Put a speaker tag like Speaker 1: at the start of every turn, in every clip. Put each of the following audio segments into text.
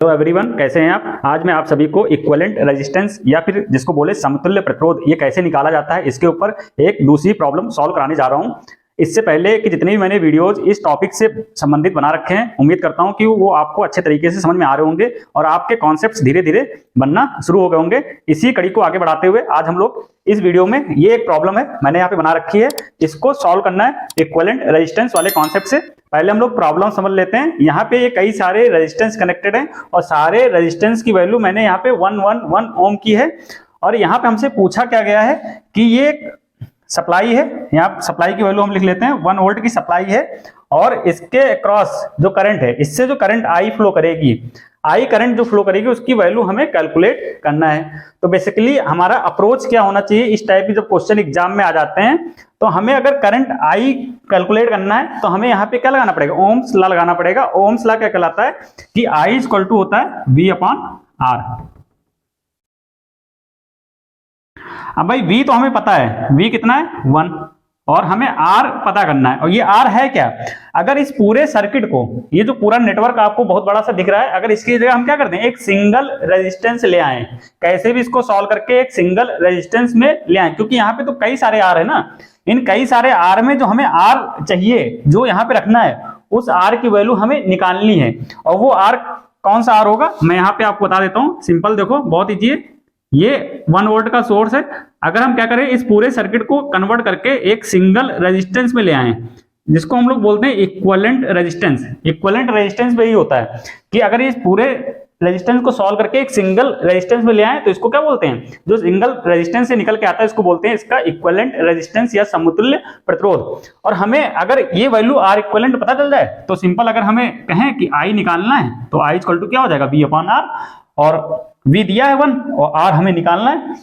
Speaker 1: Hello everyone, कैसे हैं आप। आज मैं आप सभी को इक्विवेलेंट रेजिस्टेंस या फिर जिसको बोले समतुल्य प्रतिरोध ये कैसे निकाला जाता है इसके ऊपर एक दूसरी प्रॉब्लम सॉल्व कराने जा रहा हूं। इससे पहले कि जितने भी मैंने वीडियोज इस टॉपिक से संबंधित बना रखे हैं, उम्मीद करता हूं कि वो आपको अच्छे तरीके से समझ में आ रहे होंगे और आपके कॉन्सेप्ट्स धीरे धीरे बनना शुरू हो गए होंगे। इसी कड़ी को आगे बढ़ाते हुए आज हम लोग इस वीडियो में ये एक प्रॉब्लम है मैंने यहाँ पे बना रखी है, इसको सॉल्व करना है इक्विवेलेंट रेजिस्टेंस वाले कॉन्सेप्ट से। पहले हम लोग प्रॉब्लम समझ लेते हैं। यहाँ पे ये कई सारे रेजिस्टेंस कनेक्टेड हैं और सारे रेजिस्टेंस की वैल्यू मैंने यहाँ पे 111 ओम की है और यहाँ पे हमसे पूछा क्या गया है कि ये सप्लाई है। यहाँ सप्लाई की वैल्यू हम लिख लेते हैं 1 वोल्ट की सप्लाई है और इसके अक्रॉस जो करंट है, इससे जो करंट आई फ्लो करेगी, आई करंट जो फ्लो करेगी उसकी वैल्यू हमें कैलकुलेट करना है। तो बेसिकली हमारा अप्रोच क्या होना चाहिए, इस टाइप की जब क्वेश्चन एग्जाम में आ जाते हैं तो हमें अगर करंट आई कैलकुलेट करना है तो हमें यहाँ पे क्या लगाना पड़ेगा, ओम्स लॉ लगाना पड़ेगा। ओम्स लॉ क्या कहलाता है कि आई इक्वल टू होता है V अपॉन R। अब भाई V तो हमें पता है, V कितना है 1 और हमें R पता करना है। और ये R है क्या, अगर इस पूरे सर्किट को, ये जो पूरा नेटवर्क आपको बहुत बड़ा सा दिख रहा है, अगर इसकी जगह हम क्या करते हैं एक सिंगल रेजिस्टेंस ले आए, कैसे भी इसको सॉल्व करके एक सिंगल रेजिस्टेंस में ले आए, क्योंकि यहाँ पे तो कई सारे R है ना, इन कई सारे R में जो हमें R चाहिए जो यहाँ पे रखना है उस R की वैल्यू हमें निकालनी है। और वो R कौन सा R होगा मैं यहाँ पे आपको बता देता हूँ। सिंपल देखो, बहुत ईजी है। ये 1 वोल्ट का सोर्स है, अगर हम क्या करें इस पूरे सर्किट को कन्वर्ट करके एक सिंगल रेजिस्टेंस में ले आए, जिसको हम लोग बोलते हैं इक्विवेलेंट रेजिस्टेंस। इक्विवेलेंट रेजिस्टेंस में ही होता है कि अगर इस पूरे रेजिस्टेंस को सॉल्व करके एक सिंगल रेजिस्टेंस में ले आए तो इसको क्या बोलते हैं, जो सिंगल रेजिस्टेंस से निकल के आता है इसको बोलते हैं इसका इक्विवेलेंट रेजिस्टेंस या समतुल्य प्रतिरोध। और हमें अगर ये वैल्यू R इक्विवेलेंट पता चल जाए तो सिंपल अगर हमें कहें कि I निकालना है तो I इक्वल टू क्या हो जाएगा V अपॉन R, और V दिया है 1 और R हमें निकालना है।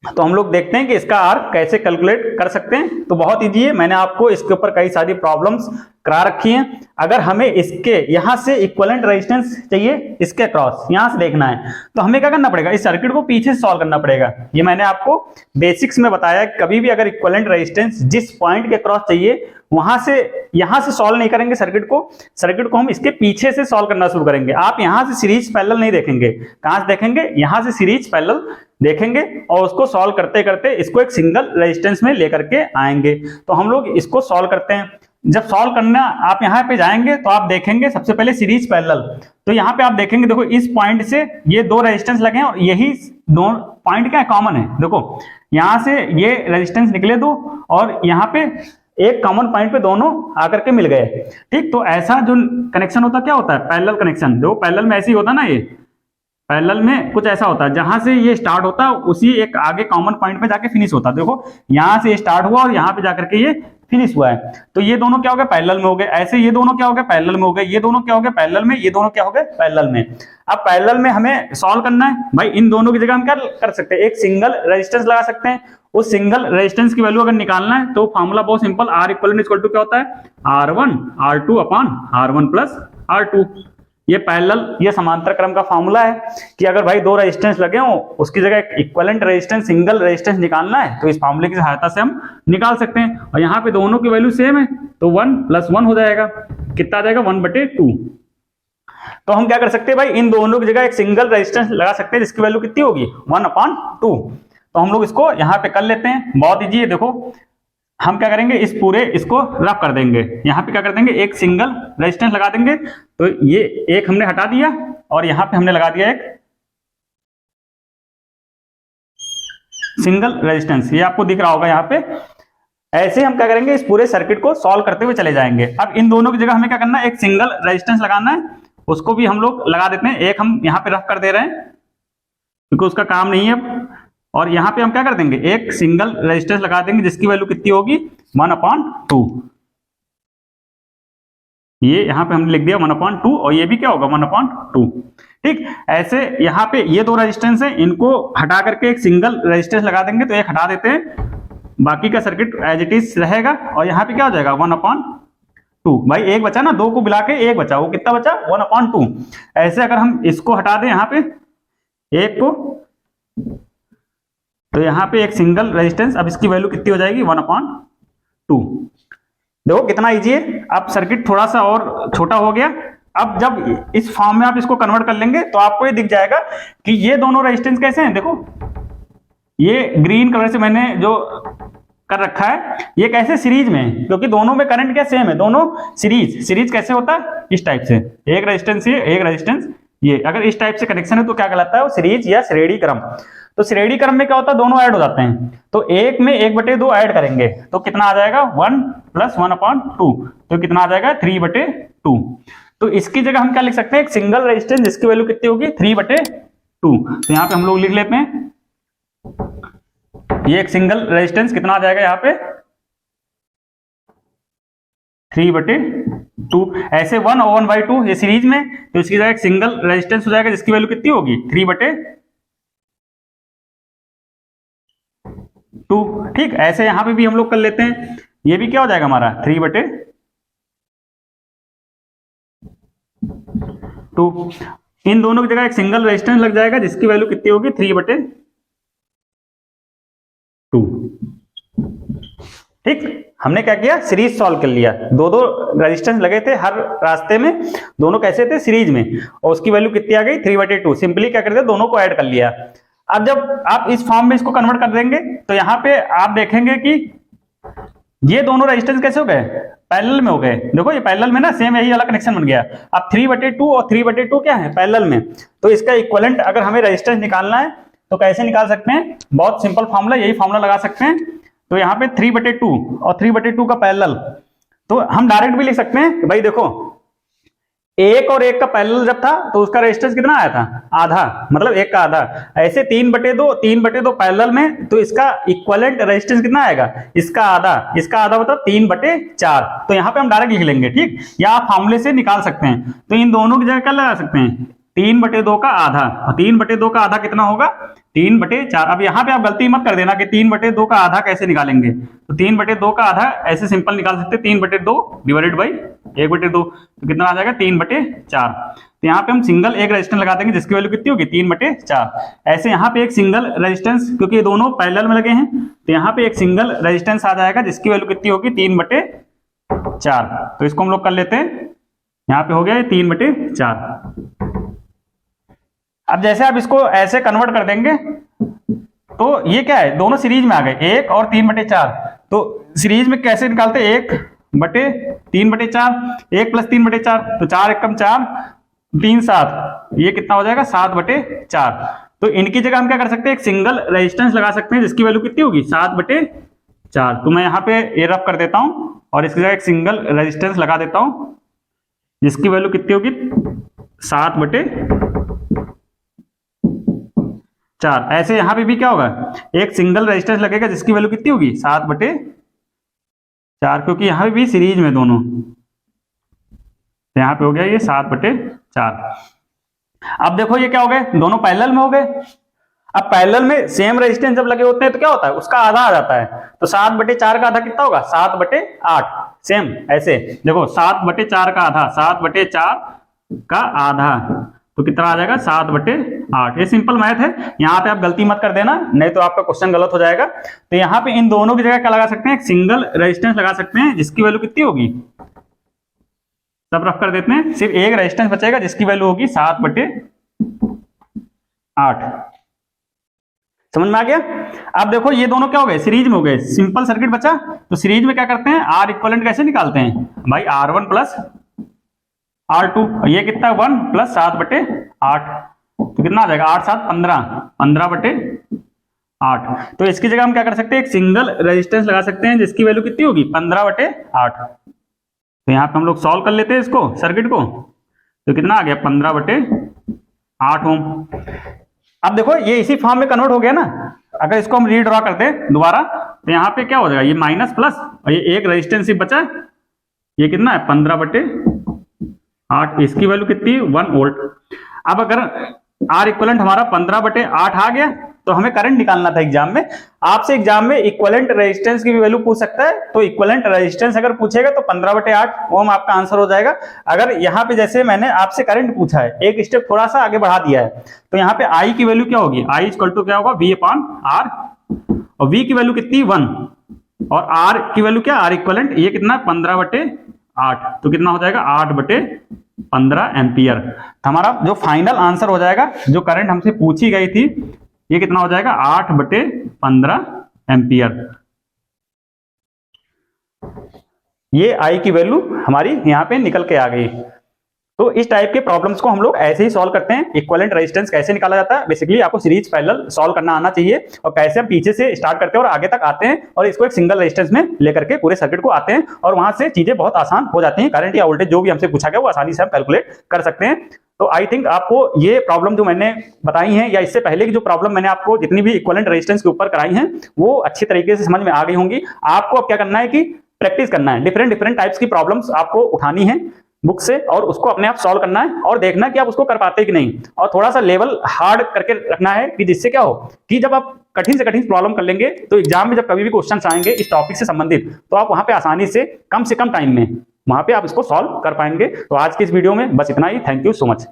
Speaker 1: तो हम लोग देखते हैं कि इसका R कैसे कैलकुलेट कर सकते हैं। तो बहुत इजी है, मैंने आपको इसके ऊपर कई सारी प्रॉब्लम्स करा रखी हैं। अगर हमें इसके यहां से इक्विवेलेंट रेजिस्टेंस चाहिए, इसके अक्रॉस यहां से देखना है तो हमें क्या करना पड़ेगा, इस सर्किट को पीछे से सॉल्व करना पड़ेगा। ये मैंने आपको बेसिक्स में बताया, कभी भी अगर इक्विवेलेंट रेजिस्टेंस जिस पॉइंट के अक्रॉस चाहिए वहां से यहां से सॉल्व नहीं करेंगे सर्किट को हम इसके पीछे से सॉल्व करना शुरू करेंगे। आप यहां से सीरीज पैरेलल नहीं देखेंगे, कहां से देखेंगे, यहां से सीरीज पैरेलल देखेंगे और उसको सॉल्व करते करते इसको एक सिंगल रेजिस्टेंस में लेकर के आएंगे। तो हम लोग इसको सॉल्व करते हैं। जब सॉल्व करना आप यहाँ पे जाएंगे तो आप देखेंगे सबसे पहले सीरीज पैरेलल, तो यहाँ पे आप देखेंगे देखो इस पॉइंट से ये दो रेजिस्टेंस लगे हैं और यही दो पॉइंट क्या है, कॉमन है। देखो यहां से ये रेजिस्टेंस निकले दो और यहाँ पे एक कॉमन पॉइंट पे दोनों आकर के मिल गए, ठीक। तो ऐसा जो कनेक्शन होता है क्या होता है, पैरेलल कनेक्शन। जो पैरेलल में ऐसे ही होता है ना, ये पैरेलल में कुछ ऐसा होता है जहां से ये स्टार्ट होता है उसी एक आगे कॉमन पॉइंट पे जाके फिनिश होता है। देखो यहां से स्टार्ट हुआ और यहाँ पे जाकर के ये फिनिश हुआ है, तो ये दोनों क्या हो गए, पैरेलल में हो गए। ऐसे ये दोनों क्या हो गए, पैरेलल में हो गए। ये दोनों क्या हो गए, पैरेलल में। ये दोनों क्या हो गए, पैरेलल में। अब पैरेलल में हमें सॉल्व करना है भाई, इन दोनों की जगह हम क्या कर सकते हैं, एक सिंगल रेजिस्टेंस लगा सकते हैं। उस सिंगल रेजिस्टेंस की वैल्यू अगर निकालना है तो फॉर्मूला बहुत सिंपल, R इक्वल टू क्या होता है, R1 R2 upon R1 plus R2। ये पैरेलल, ये समांतर क्रम का फॉर्मूला है कि अगर भाई दो रेजिस्टेंस लगे हो उसकी जगह एक इक्विवेलेंट रेजिस्टेंस सिंगल रेजिस्टेंस निकालना है तो इस फॉर्मूले की सहायता से हम निकाल सकते हैं। और यहाँ पे दोनों की वैल्यू सेम है तो 1 + 1 हो जाएगा, कितना आ जाएगा 1/2। तो हम क्या कर सकते हैं भाई, इन दोनों की जगह एक सिंगल रेजिस्टेंस लगा सकते हैं जिसकी वैल्यू कितनी होगी 1/2। तो हम लोग इसको यहाँ पे कर लेते हैं, बहुत ईजी है। देखो हम क्या करेंगे, इस पूरे इसको रफ कर देंगे, यहाँ पे क्या कर देंगे एक सिंगल रेजिस्टेंस लगा देंगे। तो ये एक हमने हटा दिया और यहाँ पे हमने लगा दिया एक सिंगल रेजिस्टेंस, ये आपको दिख रहा होगा यहाँ पे। ऐसे हम क्या करेंगे, इस पूरे सर्किट को सॉल्व करते हुए चले जाएंगे। अब इन दोनों की जगह हमें क्या करना है, एक सिंगल रेजिस्टेंस लगाना है, उसको भी हम लोग लगा देते हैं। एक हम यहाँ पे रफ कर दे रहे हैं क्योंकि उसका काम नहीं है। और यहाँ पे हम क्या कर देंगे, एक सिंगल रेजिस्टेंस लगा देंगे जिसकी वैल्यू कितनी होगी 1/2। ये यहाँ पे हमने लिख दिया 1/2 और ये भी क्या होगा 1/2, ठीक। ऐसे यहाँ पे ये दो रेजिस्टेंस है, इनको हटा करके एक सिंगल रेजिस्टेंस लगा देंगे तो एक हटा देते हैं, बाकी का सर्किट एज इट इज रहेगा। और यहाँ पे क्या हो जाएगा 1/2। भाई एक बचा ना, दो को मिला के एक बचा, वो कितना बचा 1/2। ऐसे अगर हम इसको हटा दें यहाँ पे एक को, तो यहाँ पे एक सिंगल रेजिस्टेंस, अब इसकी वैल्यू कितनी हो जाएगी 1/2। देखो कितना इजी है। अब सर्किट थोड़ा सा और छोटा हो गया, अब जब इस फॉर्म में आप इसको कन्वर्ट कर लेंगे तो आपको ये दिख जाएगा कि ये दोनों रेजिस्टेंस कैसे हैं। देखो ये ग्रीन कलर से मैंने जो कर रखा है ये कैसे सीरीज में है, क्योंकि दोनों में करंट क्या सेम है, दोनों सीरीज कैसे होता है इस टाइप से, एक रेजिस्टेंस ये एक रेजिस्टेंस ये, अगर इस टाइप से कनेक्शन है तो क्या कहलाता है वो सीरीज या श्रेणी क्रम। तो श्रेणी क्रम में क्या होता है दोनों ऐड हो जाते हैं, तो एक में 1/2 ऐड करेंगे तो कितना आ जाएगा 1 + 1/2, तो कितना आ जाएगा 3/2। तो इसकी जगह हम क्या लिख सकते हैं एक सिंगल रेजिस्टेंस जिसकी वैल्यू कितनी होगी 3/2। तो यहाँ पे हम लोग लिख लेते हैं ये एक सिंगल रेजिस्टेंस कितना आ जाएगा यहाँ पे 3/2। ऐसे 1 और 1/2 ये सीरीज में, तो इसकी जगह एक सिंगल रेजिस्टेंस हो जाएगा जिसकी वैल्यू कितनी होगी 3/2। ठीक, ऐसे यहां पे भी हम लोग कर लेते हैं, ये भी क्या हो जाएगा हमारा 3/2। इन दोनों की जगह एक सिंगल रेजिस्टेंस लग जाएगा जिसकी वैल्यू कितनी होगी 3/2। ठीक, हमने क्या किया सीरीज सॉल्व कर लिया, दो रेजिस्टेंस लगे थे हर रास्ते में, दोनों कैसे थे सीरीज में, और उसकी वैल्यू कितनी आ गई 3/2। सिंपली क्या करते दोनों को ऐड कर लिया। अब जब आप इस फॉर्म में इसको कन्वर्ट कर देंगे तो यहाँ पे आप देखेंगे कि ये दोनों रेजिस्टेंस कैसे हो गए पैरेलल में हो गए। देखो ये पैरेलल में ना सेम यही वाला कनेक्शन बन गया। अब 3/2 और 3/2 क्या है पैरेलल में, तो इसका इक्विवेलेंट अगर हमें रेजिस्टेंस निकालना है तो कैसे निकाल सकते हैं, बहुत सिंपल फॉर्मूला, यही फॉर्मूला लगा सकते हैं। तो यहाँ पे 3/2 और 3/2 का पैरेलल, तो हम डायरेक्ट भी लिख सकते हैं कि भाई देखो एक और एक का पैरेलल जब था तो उसका रेजिस्टेंस कितना आया था आधा, मतलब एक का आधा। ऐसे 3/2 पैरेलल में, तो इसका इक्विवेलेंट रेजिस्टेंस कितना आएगा इसका आधा मतलब 3/4। तो यहाँ पे हम डायरेक्ट लिख लेंगे, ठीक, या आप फॉर्मूले से निकाल सकते हैं। तो इन दोनों की जगह क्या लगा सकते हैं 3/2 का आधा, और 3/2 का आधा कितना होगा 3/4। अब यहाँ पे आप गलती मत कर देना कि 3/2 का आधा कैसे निकालेंगे, तो 3/2 का आधा ऐसे सिंपल निकाल सकते हैं 3/2 डिवाइडेड बाई 1/2, तो कितना आ जाएगा 3/4। तो यहाँ पे हम सिंगल एक रेजिस्टेंस लगा देंगे जिसकी वैल्यू कितनी होगी 3/4। ऐसे यहाँ पे एक सिंगल रेजिस्टेंस, क्योंकि ये दोनों पैरेलल में लगे हैं, तो यहाँ पे एक सिंगल रेजिस्टेंस आ जाएगा जिसकी वैल्यू कितनी होगी 3/4। तो इसको हम लोग कर लेते हैं, यहाँ पे हो गया 3/4। अब जैसे आप इसको ऐसे कन्वर्ट कर देंगे तो ये क्या है दोनों सीरीज में आ गए 1 और 3/4। तो सीरीज में कैसे निकालते हैं 1/3/4, 1 + 3/4, तो 4 × 4 3 7, ये कितना हो जाएगा 7/4। तो इनकी जगह हम क्या कर सकते हैं एक सिंगल रेजिस्टेंस लगा सकते हैं जिसकी वैल्यू कितनी होगी 7/4। तो मैं यहाँ पे ये रफ कर देता हूं और इसकी जगह एक सिंगल रेजिस्टेंस लगा देता हूं जिसकी वैल्यू कितनी होगी 7/4। ऐसे यहां पे भी क्या होगा एक सिंगल रेजिस्टेंस लगेगा जिसकी वैल्यू कितनी होगी 7/4, क्योंकि यहां पे भी सीरीज में दोनों, तो यहां पे हो गया ये 7/4। अब देखो ये क्या हो गए दोनों पैरेलल में हो गए। अब पैरेलल में सेम रेजिस्टेंस जब लगे होते हैं तो क्या होता है उसका आधा आ जाता है, तो 7/4 का आधा कितना होगा 7/8। सेम ऐसे देखो 7/4 का आधा, 7/4 का आधा, तो कितना आ जाएगा 7/8। ये सिंपल मैथ है, यहाँ पे आप गलती मत कर देना नहीं तो आपका क्वेश्चन गलत हो जाएगा। तो यहाँ पे इन दोनों की जगह क्या लगा सकते हैं एक सिंगल रेजिस्टेंस लगा सकते हैं जिसकी वैल्यू कितनी होगी, सब रफ कर देते हैं, सिर्फ एक रेजिस्टेंस बचेगा जिसकी वैल्यू होगी 7/8। समझ में आ गया। अब देखो ये दोनों क्या हो गए सीरीज में हो गए, सिंपल सर्किट बचा। तो सीरीज में क्या करते हैं आर इक्विवेलेंट कैसे निकालते हैं भाई R1 + R2, ये कितना 1 + 7/8, तो कितना आ जाएगा 8 7 15, 15/8। तो इसकी जगह हम क्या कर सकते हैं एक सिंगल रेजिस्टेंस लगा सकते हैं जिसकी वैल्यू कितनी होगी 15/8। तो यहाँ पे हम लोग सॉल्व कर लेते हैं इसको सर्किट को, तो कितना आ गया 15/8 ओम। अब देखो ये इसी फॉर्म में कन्वर्ट हो गया ना, अगर इसको हम रीड्रॉ करते हैं दोबारा तो यहाँ पे क्या हो जाएगा ये माइनस प्लस, और ये एक रेजिस्टेंस बचा है, ये कितना है 15/8, इसकी वैल्यू कितनी 1 वोल्ट। अब अगर आर इक्विवेलेंट हमारा 15/8 आ गया तो हमें करंट निकालना था एग्जाम में। आपसे एग्जाम में इक्विवेलेंट रेजिस्टेंस की भी वैल्यू पूछ सकता है, तो इक्विवेलेंट रेजिस्टेंस अगर पूछेगा तो 15/8 ओम आपका आंसर हो जाएगा। अगर यहाँ पे जैसे मैंने आपसे करंट पूछा है, एक स्टेप थोड़ा सा आगे बढ़ा दिया है, तो यहाँ पे आई की वैल्यू क्या होगी, आई इक्वल टू क्या होगा V/R, और V की वैल्यू कितनी 1, और R की वैल्यू क्या आर इक्विवेलेंट, ये कितना 15/8, तो कितना हो जाएगा 8/8। 15 एम्पियर। तो हमारा जो फाइनल आंसर हो जाएगा, जो करंट हमसे पूछी गई थी, ये कितना हो जाएगा 8/15 एम्पियर। ये आई की वैल्यू हमारी यहाँ पे निकल के आ गई। तो इस टाइप के प्रॉब्लम्स को हम लोग ऐसे ही सॉल्व करते हैं। इक्विवेलेंट रेजिस्टेंस कैसे निकाला जाता है, बेसिकली आपको सीरीज पैरेलल सॉल्व करना आना चाहिए, और कैसे हम पीछे से स्टार्ट करते हैं और आगे तक आते हैं और इसको एक सिंगल रेजिस्टेंस में लेकर के पूरे सर्किट को आते हैं, और वहां से चीजें बहुत आसान हो जाती हैं। करंट या वोल्टेज जो भी हमसे पूछा गया वो आसानी से हम कैलकुलेट कर सकते हैं। तो आई थिंक आपको ये प्रॉब्लम जो मैंने बताई है, या इससे पहले की जो प्रॉब्लम मैंने आपको जितनी भी इक्विवेलेंट रेजिस्टेंस के ऊपर कराई है, वो अच्छी तरीके से समझ में आ गई होंगी। आपको अब क्या करना है कि प्रैक्टिस करना है, डिफरेंट डिफरेंट टाइप्स की प्रॉब्लम्स आपको उठानी है बुक से, और उसको अपने आप सॉल्व करना है और देखना कि आप उसको कर पाते कि नहीं, और थोड़ा सा लेवल हार्ड करके रखना है, कि जिससे क्या हो कि जब आप कठिन से कठिन प्रॉब्लम कर लेंगे तो एग्जाम में जब कभी भी क्वेश्चंस आएंगे इस टॉपिक से संबंधित, तो आप वहां पे आसानी से कम टाइम में वहां पे आप इसको सॉल्व कर पाएंगे। तो आज की इस वीडियो में बस इतना ही। Thank you so much.